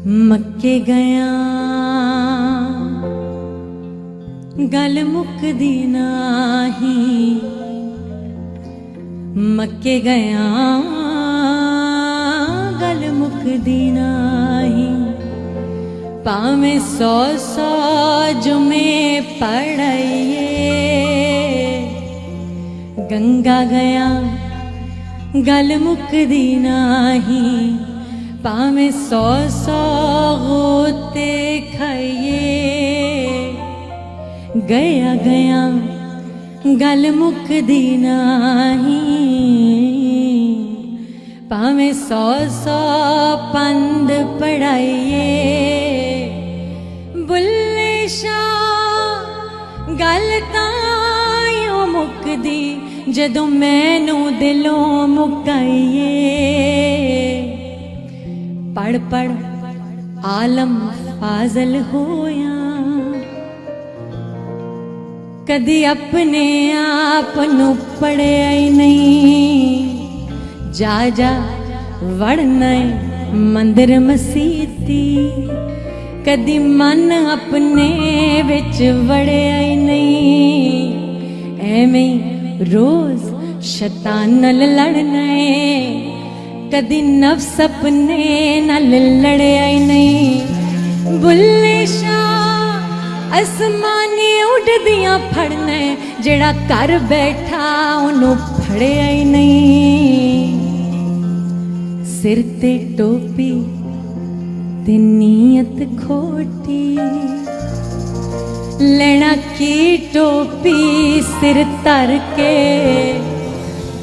मक्के गया गल मुकदी नाही, मक्के गया गल मुकदी नाही। भावें 100 जुमे पढ़ाइए, गंगा गया गल मुकदी नाही। भावें 100 गोते खाइए, गया गया गल मुकदी नाही। भावें 100 पंद पढ़ाइए, बुल्ले शाह गल तां मुकदी जदों मैनू दिलों मुकाइए। पढ़ पढ़ आलम फाजल होया, कदी अपने आप नू पढ़िया ही नहीं। जा जा वड़ना मंदिर मसीती, कदी मन अपने विच वड़िया ही नहीं। एवें रोज शैतान नाल लड़ना है, कदी नफ्स अपने नाल लड़िया ही नहीं। बुल्ले शाह आसमानी उड़दियां फड़ना, जेड़ा घर बैठा ओनू फड़िया ही नहीं। सिर ते टोपी ते नीयत खोटी, लेना की टोपी सिर धर के।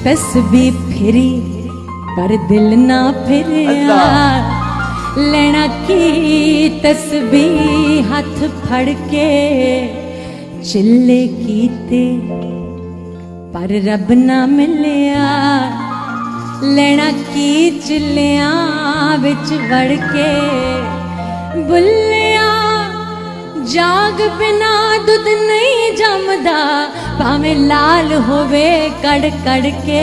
तस्बीह फिरी पर दिल ना फिरिया, लेना की तस्बीह हाथ फड़ के। चिल्ले कीते पर रब ना मिलिया, लेना की चिल्लियां विच वड़ के। बुल्लिया जाग बिना दुध नहीं जमदा, भावें लाल होवे कड़ कड़ के।